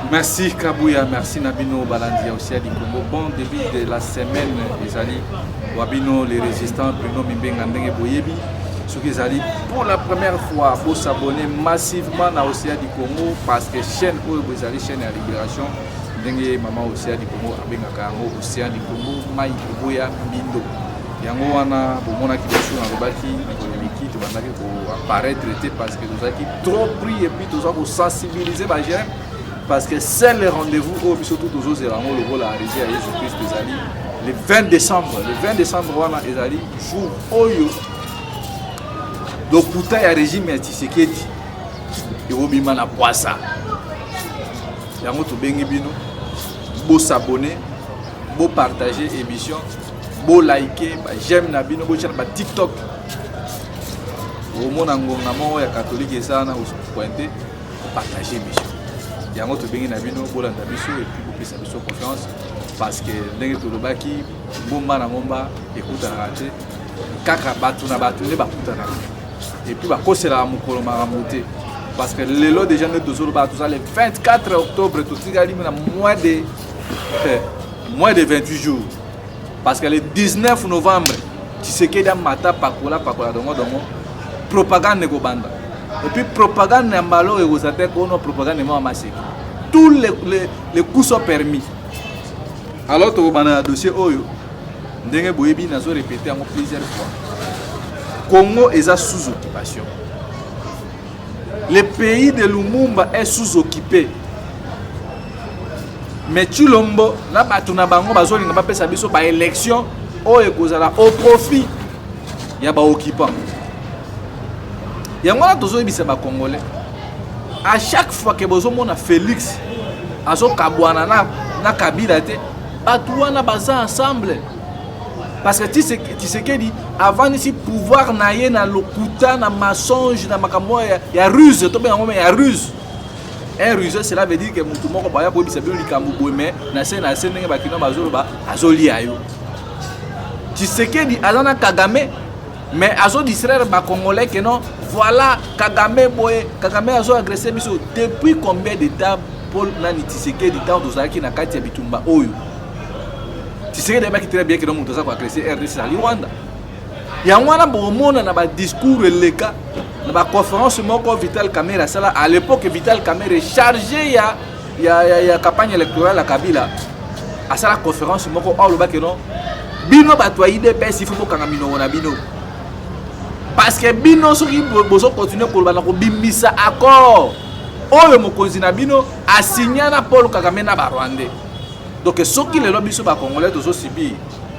Merci Kabouya, merci Nabino Balandi aussi à Congo. Bon début de la semaine, les alliés, Wabino, les résistants, Bruno Mimbenga Ndenge Boyebi. Ce qu'ils allaient pour la première fois pour s'abonner massivement à Océan du Congo parce que chaîne où vous allez chaîne à Libération, Ndenge Maman Océan du Congo, Abengaka Océan du Congo, Maï Boya Bindo. Yango wana bomona ki biso na lobaki économique to bandaki ko apparaître traité parce que nous avons trop pris et puis tout ça pour sensibiliser ba gens parce que c'est le rendez-vous au biso tout toujours c'est le rôle à arriver à Jésus-Christ ezali le 20 décembre wana ezali jour oyo lokuta ya régime ya Tshisekedi ebobima na poisa yango to bengi bino bo s'abonner bo partager émission bo liker ba j'aime na bino bo tchana ba TikTok omona ngonga mo ya catholique sana o pointer o partager émission yango to bengi na bino bo landa biso et puis bo pesa biso confiance parce que ndenge to lobaki bomba na ngomba écoute na raté kaka batu na batu ne bakuta na et puis bah c'est la mukolo maramoté parce que les lots déjà ne tous les 24 octobre tout ça moins de 28 jours parce que le 19 novembre tu sais que dans mata pakola dongo propagande go banda et puis propagande na mbalo et vous attaquez on propagande ma massé tous les coups sont permis alors to bana dossier oyo ndenge boyebi nazo répéter en plusieurs fois Congo est sous occupation. Le pays de Lumumba est sous-occupé. Mais Chilombo, na batuna bango bazoli na pesa biso ba élection o ekozala au profit ya ba occupant. Yango na tozo ebisa ba congolais. À chaque fois que bozo mona Félix azo kabwana na Kabila te, batuana baza ensemble. Parce que tu sais que dit avant ici pouvoir naïe na lokuta na mensonge na makambo ya ruse to ben ya ruse un ruse cela veut dire que mutu moko ba ya ko bisa bien likambo boy mais na ndenge ba kino bazolo ba azoli ayo tu sais que dit azana Kagame mais azo distraire ba congolais que non voilà Kagame azo agresser biso depuis combien de temps Paul nani tu sais que dit temps dozaki na kati ya bitumba oyo tu sais que très bien que nous avons agressé RDC à Rwanda. Il y a un discours le cas, la conférence Vital Kamerhe à l'époque Vital Kamerhe chargé il y a campagne électorale à Kabila. À ça la conférence moko le bas que non bino batoyi de pes il faut que ngamino na bino. Parce que bino soki bozo continuer ko bana ko bimbisa accord. Oyo mokonzi na bino a signé na Paul Kagame na ba Rwandais. Donc ce qui les lobbies sont congolais tous subir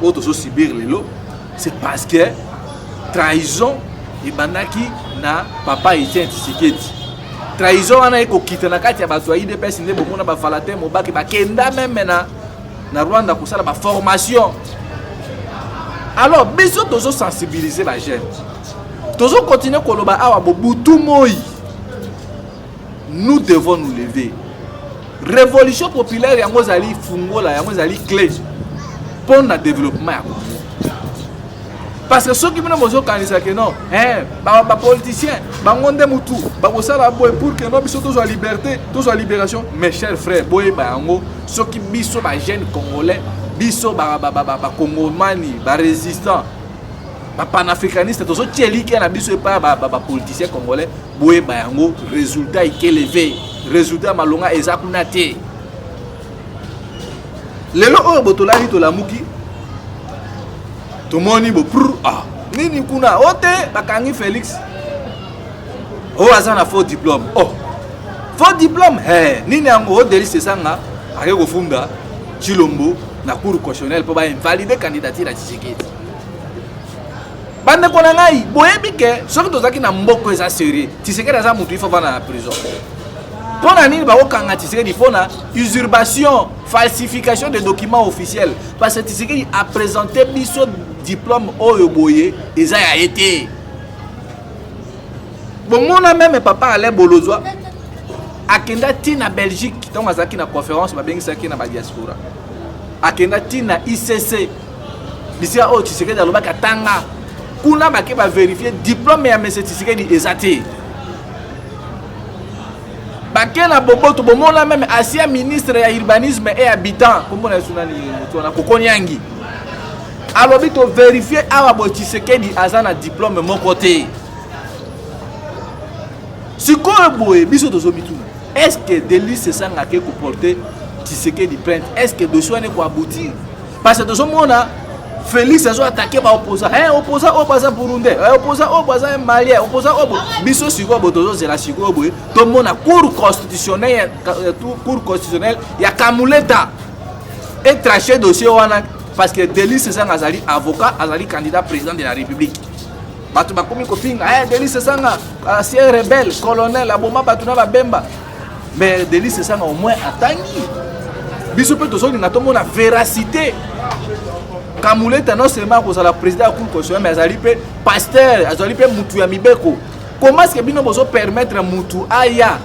ou tous subir les lots c'est parce que trahison et banaki na papa Etienne Tshisekedi trahison ana eko kita na kati ya bato ya IDPS ndé bomona ba falate mobaki ba kenda même na Rwanda ko sala ba formation alors biso tozo sensibiliser ba jeunes tozo continuer ko loba awa bobutu moi nous devons nous lever. Révolution populaire yango zali fungola yango zali clé pour le développement. Parce que ceux qui viennent mozo kanisa que non ba politicien bangonde mutu ba kosala boy pour que no biso tozo liberté tozo libération mes chers frères boy ba yango ceux qui biso ba jeunes congolais biso ba congomani ba résistant ba panafricaniste tozo tieli ki na biso pa ba politicien congolais boy ba yango résultat élevé résultat malonga ezakuna te lelo oyo botolani to lamuki tomoni bo nini kuna ote bakangi Félix azana faux diplôme faux diplôme nini yango Delice Sanga ake kofunda Chilombo na cour constitutionnelle pour ba invalider candidature ya Tshisekedi bande kona ngai boyebi ke soki tozaki na mboko eza sérieux Tshisekedi aza mutu il faut va na prison. Pour la usurpation, falsification des documents officiels. Parce que Tshisekedi a présenté biso diplôme Oyoboye et ça a été. Bon, mon même papa allait Bolozwa. Akenda tina Belgique, donc azaki na conférence, ba bengi saki na ba diaspora. Akenda tina ICC. Bisia o Tshisekedi aloba katanga. Kuna ba ke ba vérifier diplôme ya monsieur Tshisekedi ezate. bakena boboto bomona même ancien ministre ya urbanisme et habitant kombo na sunani tona kokonyangi alobi to vérifier awa bo Tshisekedi azana diplôme mon côté sikoyo boye biso tozo bituna est-ce que Délice Sanga ke ko porter Tshisekedi plainte est-ce que dossier ne ko aboutir parce que tozo mona Félix a attaqué par opposant opposant au bazar burundais opposant au bazar malien opposant au biso siko botozo zela siko boye to mona cour constitutionnelle ya Kamuleta et traché dossier wana parce que Délice Sanga azali avocat azali candidat président de la République batu bakomi kofinga Délice Sanga ancien rebelle colonel aboma batu na babemba mais Délice Sanga au moins atangi biso pe tozo linga to mona véracité Kamuleta non seulement que la président de la Cour constitutionnelle, mais azali pe pasteur, azali pe mutu ya mibeko. Comment est-ce que bino bozo permettre mutu aya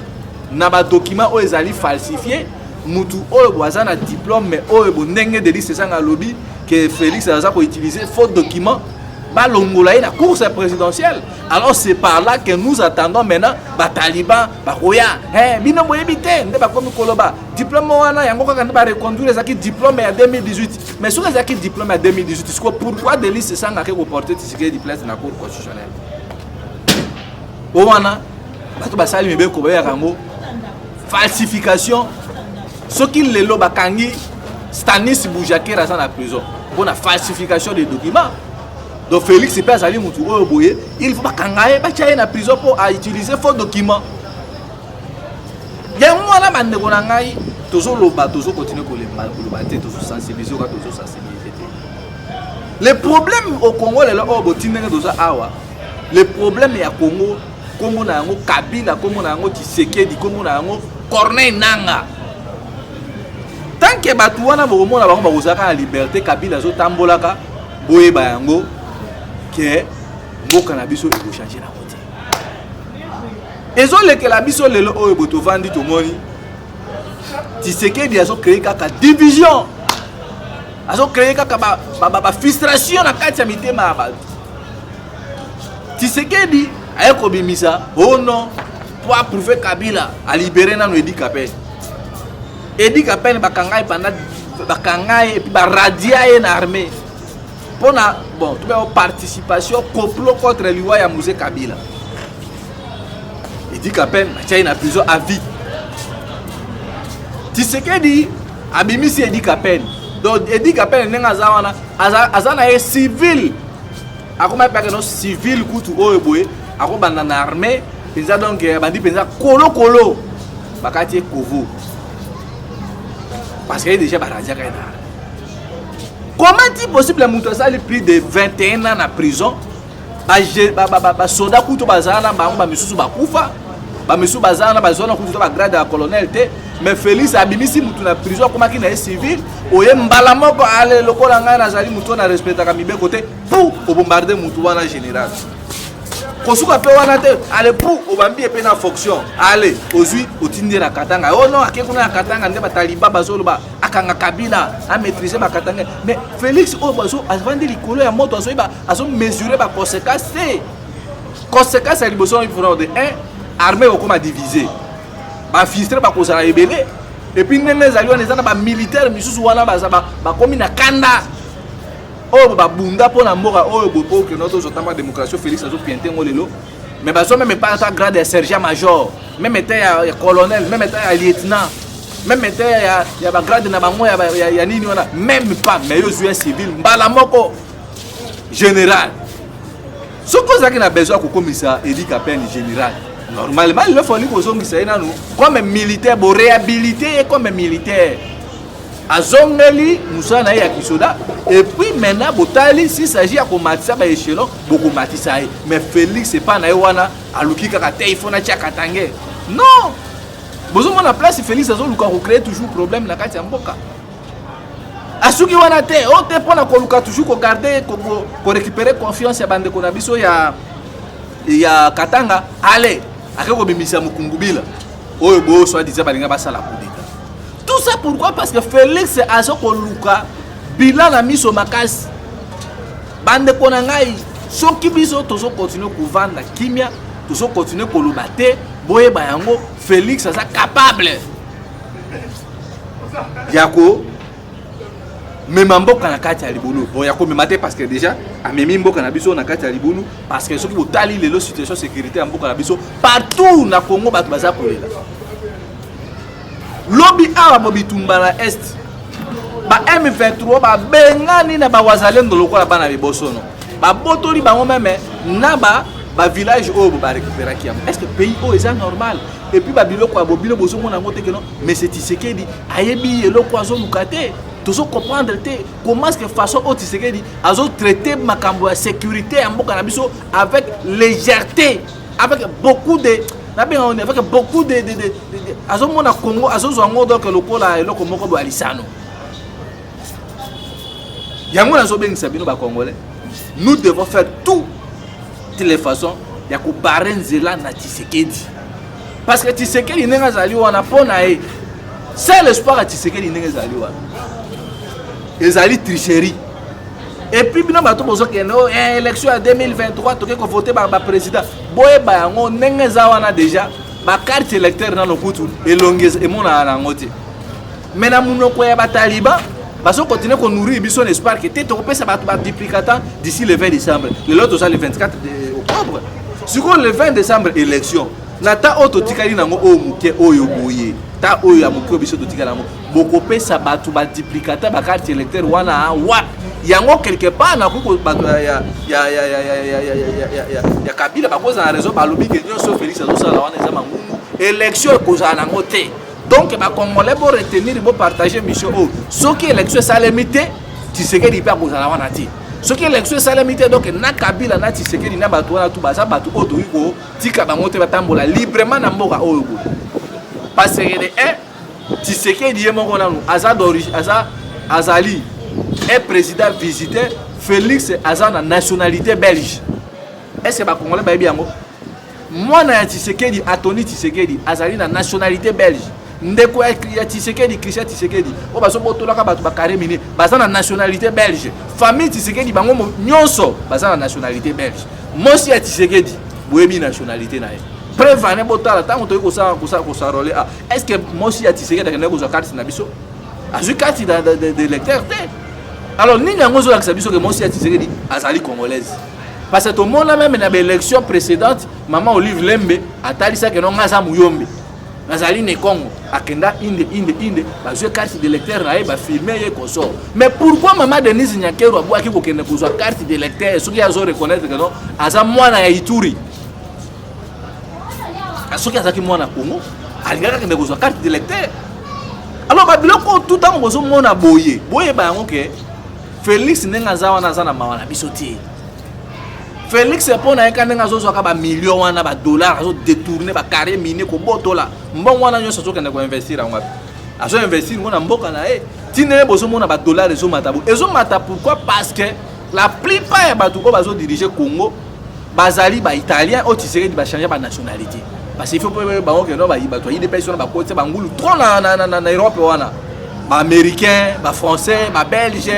na ba document o ezali falsifié, mutu o boza na diplôme mais o bo ndenge Délice Sanga lobby que Félix aza ko utiliser faux document ba longola na course présidentielle. Alors c'est par là que nous attendons maintenant ba talibans ba koya bino boyebite nde ba komi koloba diplôme wana yango kaka nde ba reconduire ezaki diplôme ya 2018 mais sur ezaki diplôme ya 2018 pourquoi Délice Sanga ke ko porter Tshisekedi plainte na cour constitutionnelle wana bato basali mibeko ba yango falsification soki lelo bakangi Stanis Boujakera dans la prison pour la falsification des documents. Donc Félix c'est pas allé mutu oyo boye, il faut pas kangaye ba chaye na prison pour utiliser faux documents. Ya mwana bande ko na ngai tozo loba tozo continuer ko loba te tozo sensibiliser ka tozo sensibiliser. Le problème au Congo le o botinenge tozo awa. Le problème ya Congo Congo na yango Kabila, Congo na yango Tshisekedi, Congo na yango Corneille Nangaa. Tant que batu wana bomona bango bazaka la liberté Kabila zo tambolaka boye ba yango que mboka na biso eko changer na côté. Ezo leke la biso lelo oyo boto vandi to moni. Tshisekedi azo créer kaka division. Azo créer kaka ba frustration na kati ya mitema ba. Tshisekedi ayeko bimisa oh non pour prouver Kabila a libérer na no Edi Kapel. Edi Kapel bakangai pendant bakangai et puis ba radia en armée. Pour la bon, tu vois participation complot contre l'Iwa ya Mouzé Kabila. Edi Kapel a une prison à vie. Tshisekedi abimisi Edi Kapel. Donc Edi Kapel nenga zawana azana e civil. Akoma pa que no civil kutu oyo boye, akoma na armée, penza donc bandi penza kolo bakati Kovo. Parce qu'il est déjà baradia kaina. Comment est-il possible que Moutassa ait plus de 21 ans en prison? Ba soda kuto bazana ba misusu ba kufa. Ba misusu bazana ba zona kuto ba grade ya colonel te. Mais Félix abimisi mutu na prison comme qui na civil, oye mbala moko ale lokola nga na zali mutu na respecta ka mibe côté pour bombarder mutu wana général. Kosuka pe wana te ale pour obambi pe na fonction. Allez, ozui otindi na Katanga. Oh non, akekuna na Katanga nde ba taliba bazolo ba akanga Kabila a maîtriser ma Katanga. Mais Félix Obazo avant de likolo ya moto azo ba azo mesurer ba conséquences. Conséquences ya liboso il faut de 1 armée okoma diviser. Ba filtrer ba kozala ebele et puis nene zaliwa nezana ba militaire misusu wana ba komi na kanda. Oh ba bunda pona mboka oyo bopo que notre zotama démocratie Félix azo pienter ngolelo mais ba so même pas ta grade de sergent major même était ya colonel même était ya lieutenant même était ya ba grade na bango ya nini wana même pas mais yo jouer civil mbala moko général ce que ça qui na besoin ko komisa Edi Kapel général normalement il faut lui kozongisa ina no comme militaire bo réhabiliter comme militaire azongeli musana ya kisoda et puis maintenant botali s'il s'agit à komatisa ba échelon beaucoup matisa mais Félix c'est pas na wana aluki kaka te il faut na tia katange non besoin na place Félix azoluka ko créer toujours problème na kati ya mboka asuki wana te o te pona ko luka toujours ko garder ko récupérer confiance ya bande ko na biso ya Katanga allez akeko bimisa mukungubila oyo bo so disait balinga basala kudika. Tout ça pourquoi? Parce que Félix azo koluka bilan na miso makasi. Bande konangai soki biso tozo continuer kovanda kimia, tozo continuer koloba te, boye bayango Félix aza capable yako même mboka na kati ya libulu bon yako même maté parce que déjà amemi mboka na biso na kati ya libulu parce que soki botali lelo situation sécurité ya mboka na biso partout na Congo bato baza kolela lobby awa bobitumba na est ba M23 ba bengani na ba wazalendo lokola bana biboso no ba botoli bango même na ba village oyo ba récupérer ki est-ce que pays o est normal et puis ba biloko ya bobilo boso mona ngote que non mais c'est Tshisekedi ayebi eloko azo lukate toujours comprendre comment est-ce que façon o Tshisekedi azo traiter makambo ya sécurité ya mboka na biso avec légèreté avec beaucoup de avec beaucoup de azo mona Congo azo zwango donc lokola eloko moko bo alisano yango nazo bengisa bino ba Congolais nous devons faire toutes les façons ya ko barenzela na Tshisekedi parce que Tshisekedi nenga zali wana pona e c'est l'espoir à Tshisekedi nenga zali wana ezali tricherie et puis bino bato bozo keno élection en 2023 toke ko voter ba président boye ba yango nenga za wana déjà ba carte électeur na lokutu elongeza emona na ngoti mais na munoko ya ba taliban baso continuer ko nourrir biso l'espoir que te to pesa ba duplicatant d'ici le 20 décembre l'autre ça le 24 octobre sur le 20 décembre élection na ta auto tikali nango o muke oyo boye ta oyo ya muke biso to tikala nango boko pesa batu ba duplicateur ba carte électeur wana wa yango quelque part na ko batu ya Kabila ba koza na raison ba lobi que nyonso Félix azosala wana eza mangungu élection ko za nango te. Donc, les Congolais vont retenir, ils vont partager mission. Ce qui est l'élection salamité, Tshisekedi peut causer la wanati. Ce qui est l'élection salamité, donc na Kabila na Tshisekedi na batu na tout basa batu otoiko tika bangote batambola librement na mboka oyo. Parce que Tshisekedi yemoko nanu aza d'origine azali est président visité Félix aza na nationalité belge. Est-ce que ba Congolais ba biango? Moi na Tshisekedi Atoni Tshisekedi azali na nationalité belge. Ndeko ya Tshisekedi Christian Tshisekedi o baso botolaka bato bakare mini baza na nationalité belge famille Tshisekedi bango nyonso baza na nationalité belge mosi ya Tshisekedi boyebi nationalité na ye prévane botala tango toyi kosa role a est-ce que mosi ya Tshisekedi akende kozwa carte na biso azwi carte de lecteur te alors nini yango ozolakisa biso ke mosi ya Tshisekedi azali congolaise parce que tout le monde même na l'élection précédente maman Olive Lembe atalisa ke non ngaza muyombe nazali ne Congo akenda inde bazwe carte d'électeur na ye ba filmer ye koso mais pourquoi maman Denise Nyakero abwaki ko kende kozwa carte d'électeur soki azo reconnaître que non aza mwana ya Ituri soki azaki mwana Congo alingaka kende kozwa carte d'électeur alors ba biloko tout temps bozo mona boye ba yango ke Félix nenga za wana za na mawana biso ti Félix pour na ekande ngazo zo ka ba millions wana ba dollars azo détourner ba carré minier ko botola mbongo wana nyoso zo kende ko investir en wapi azo investir ngona mboka na e tinele bozo mona ba dollars ezo mata pourquoi parce que la plupart ya bato ko bazo diriger Congo bazali ba italien o Tshisekedi ba changer ba nationalité parce qu'il faut pas ba ngo no ba bato yi des personnes ba côté ba ngulu trop na Europe wana ba américain ba français ba belge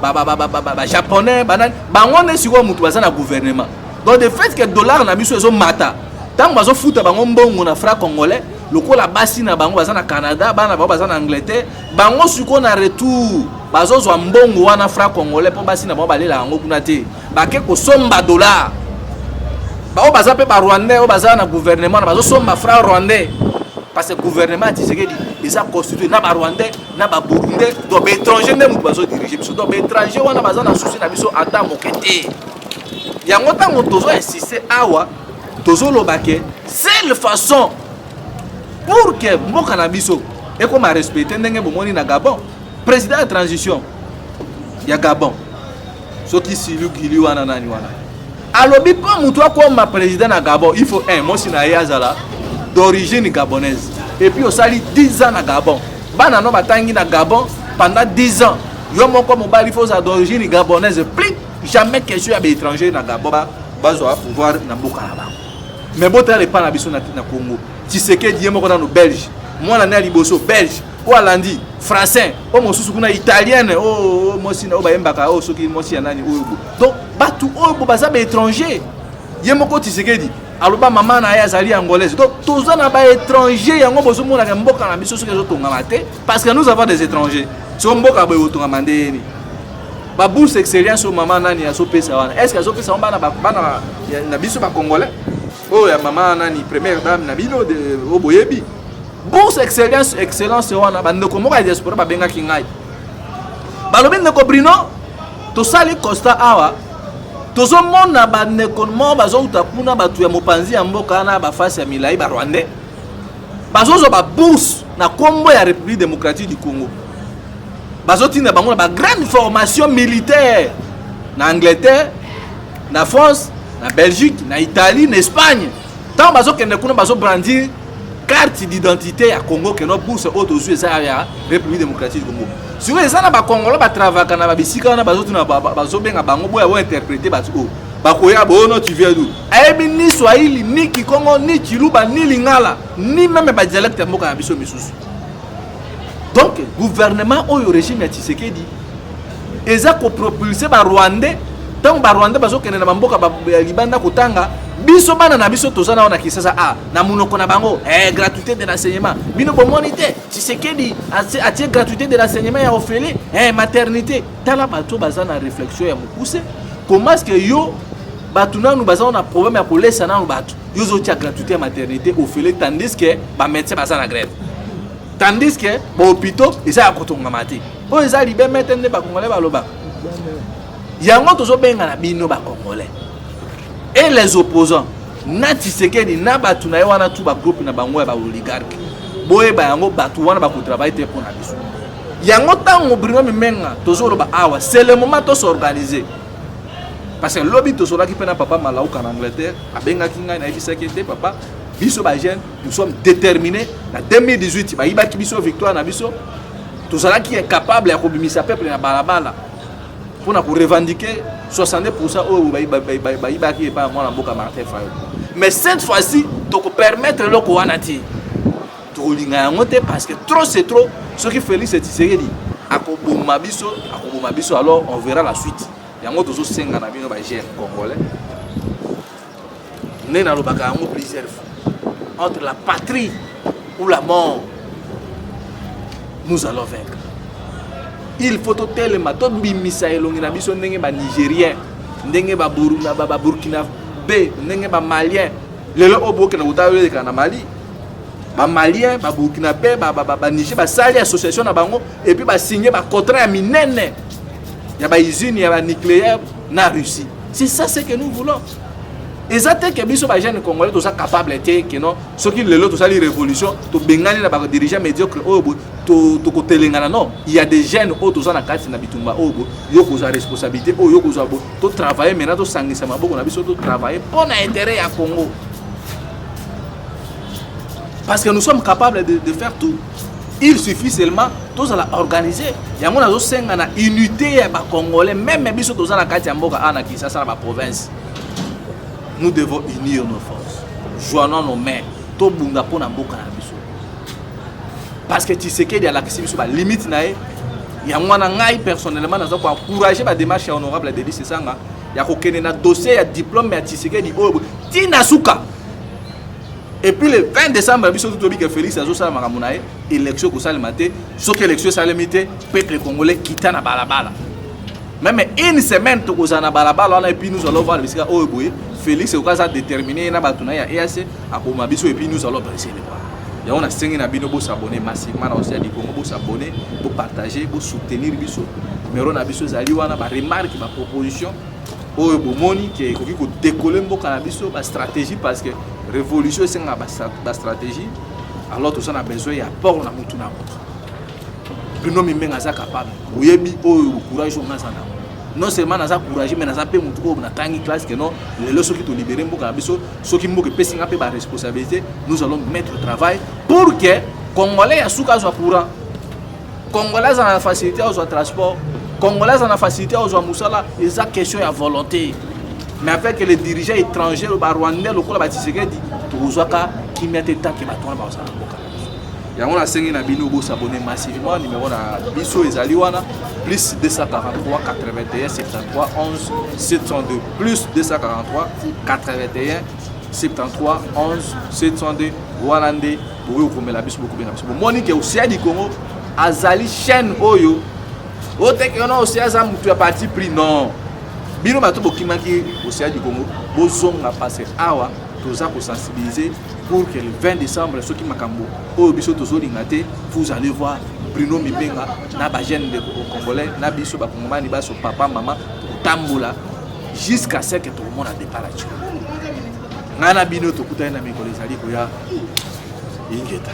ba japonais bango ne siko mutu baza na gouvernement donc de fait que dollar na biso ezo mata tant bazo futa bango mbongo na franc congolais lokola basi na bango baza na Canada bana bango baza na Angleterre bango siko na retour bazo zwa mbongo wana franc congolais po basi na bango balela yango kuna te bake ko somba dollar bao baza pe ba rwandais o baza na gouvernement na bazo somba franc rwandais parce que le gouvernement Tshisekedi ils ont constitué na ba rwandais na ba burundais donc étranger ne mutu bazo diriger biso donc étranger wana baza na souci na biso ata mokete yango tango tozo insister awa tozo lobake seule façon pour que mboka na biso et comme a respecter ndenge bomoni na Gabon président de transition ya Gabon soki silu gili wana nani wana alobi pa mutu akoma président na Gabon il faut un mosi na yazala d'origine gabonaise et puis au sali 10 ans na Gabon bana no batangi na Gabon pendant 10 ans yo moko mobali faut sa d'origine gabonaise plus jamais question ya ba étranger na Gabon bazo a pouvoir na mboka na ba mais bota le pa na biso na Congo Tshisekedi yemo kona no belge mwana na liboso belge o alandi français o mosusu kuna italienne o mosi na o ba yembaka o soki mosi ya nani o donc batu o bo baza ba étranger yemo ko Tshisekedi aloba maman na ya zali angolaise. Donc tous na ba étranger yango bozo mona ka mboka na biso soki ezotonga mate parce que nous avons des étrangers. So mboka ba yotonga mandeni. Ba bourse expérience au maman nani aso pesa wana. Est-ce que aso pesa bana na biso ba congolais? Oh ya maman nani première dame na bino de oboyebi. Bourse excellence wana ba ndeko moka diaspora ba benga kingai. Ba lobi ndeko Brino to sali constat awa. Tozo mona ba ndeko mo bazo utapuna batu ya mopanzi ya mboka na ba face ya milai ba Rwandais. Bazo zo ba bourse na kombo ya République démocratique du Congo. Bazo tina bango ba grande formation militaire na Angleterre, na France, na Belgique, na Italie, na Espagne. Tant bazo kende kuna bazo brandir carte d'identité à Congo que no bourse auto zu eza ya République démocratique du Congo. Sur les ana ba Congolais ba travailler na ba bisika na bazo tina bazo benga bango boya wa interpréter bazo ba koya bono tu viens d'où? Ayebi ni Swahili ni Kikongo ni Chiluba ni Lingala ni même ba dialecte mboka na biso misusu. Donc gouvernement au régime ya Tshisekedi eza ko propulser ba Rwandais tant ba Rwandais bazo kene na mboka ba libanda kotanga biso bana na biso tozana ona kisasa na munoko na bango gratuité de l'enseignement bino bomonité Tshisekedi atie gratuité de l'enseignement ya ofele maternité tala bato bazana réflexion ya mukuse comment est-ce que yo bato nanu bazana problème ya kolesa nanu bato yo zo tia gratuité ya maternité ofele tandis que ba médecin bazana grève. Tandis que les hôpitaux, ils ont kotonga mate. Ils ont libéré maintenant les Congolais baloba. Yango tozo benga na bino ba Congolais. Et les opposants, na Tshisekedi na batu na wana tu ba groupe na bango ba oligarque. Boye ba yango batu wana ba ko travailler te pour na biso. Yango tango Bruno Mimenga tozo loba awa, c'est le moment de s'organiser. Parce que lobby tozo la ki pena papa malauka en Angleterre, abenga kinga na ibisaki te papa. Biso ba jeune, nous sommes déterminés. En 2018, ba iba ki biso victoire na biso. Tout cela qui est capable de kobimisa peuple na balabala pour na revendiquer 60% au ba iba ki pas moi na mboka Martin Fayo. Mais cette fois-ci, to ko permettre le ko wanati. To linga yango te parce que trop c'est trop. Ce qui Félix Tshisekedi akoboma biso alors on verra la suite. Yango tozo senga na bino ba jeune congolais. Né na lobaka yango plusieurs fois. Entre la patrie ou la mort, nous allons vaincre. Il faut tellement tout bimisa elongi na biso ndenge ba Nigérien, ndenge ba Burkina Faso, ndenge ba Malien. Lelo oboke na utawele kana Mali. Ba Malien, ba Burkina Faso, ba Niger ba sali association na bango et puis ba signer ba contrat ya minene. Ya ba usine ya ba nucléaire na Russie. C'est ça ce que nous voulons. Exactement que biso ba jeune congolais tous capable té que non ce qui le lot sali révolution to bengani na ba dirigeant médiocre obo to kotelengana non il y a des jeunes autres na kati na bitumba obo yo ko za responsabilité o yo ko za bo to travailler maintenant to sangisa maboko na biso to travailler pour l'intérêt ya Congo parce que nous sommes capables de faire tout. Il suffit seulement tous à organiser. Il y a mon azo senga na unité ya ba congolais même biso to za na kati ya mboka ana Kinshasa na ba province. Nous devons unir nos forces, joignons nos mains, tout bunga pour n'amboka na biso. Parce que tu sais qu'il y a la limite nae, il y a moi ngai personnellement dans pour encourager ma démarche honorable de lycée sanga, il y a aucun na dossier ya diplôme mais tu sais qu'il dit oh tinasuka. Et puis le 20 décembre biso tout obi que Félix azo sala makamunae élection ko sala maté, so que élection sala mité, peuple congolais quitta na balabala. Même une semaine to ko na balabala et puis nous allons voir le bisika oh boye. Félix est déterminé na batuna ya EAC akoma biso et puis nous allons briser les bras. Ya on a sengi na bino bo s'abonner massivement na aussi di Congo bo s'abonner, bo partager, bo soutenir biso. Mero na biso zali wana ba remarque ba proposition o bo moni ke ko ko décoller mboka na biso ba stratégie parce que révolution senga ba stratégie alors tout ça a besoin ya port na mutu na moto. Bruno Mimenga za capable. Oyebi o courage on a ça. Non seulement naza courage mais naza pe mutu ko na tangi classe que non les leçons qui to libérer mboka na biso ceux qui mboka pe singa pe ba responsabilité nous allons mettre au travail pour que congolais ya suka zo courant congolais en facilité aux transport congolais en facilité aux musala eza question ya volonté mais avec les dirigeants étrangers le Rwandais le ko la Tshisekedi to zaka kimete taki ba tona ba sa mboka yango na sengi na bino bo s'abonner massivement numéro na biso ezali wana plus 243 81 73 11 702 plus 243 81 73 11 702 Rwandais pour vous la biso beaucoup bien biso moni que Océan du Congo azali chaîne oyo ote que non Océan za mutu ya parti pris non bino bato bokimaki Océan du Congo bozonga passer awa toza ko sensibiliser pour que le 20 décembre ceux qui makambo oyo biso tozolinga te vous allez voir Bruno Mibenga na ba jeune de Congolais na biso ba Congomani ba so papa maman tambola jusqu'à ce que tout le monde a départ là-dessus. Ngana bino to kutana mikolo ezali koya ingeta.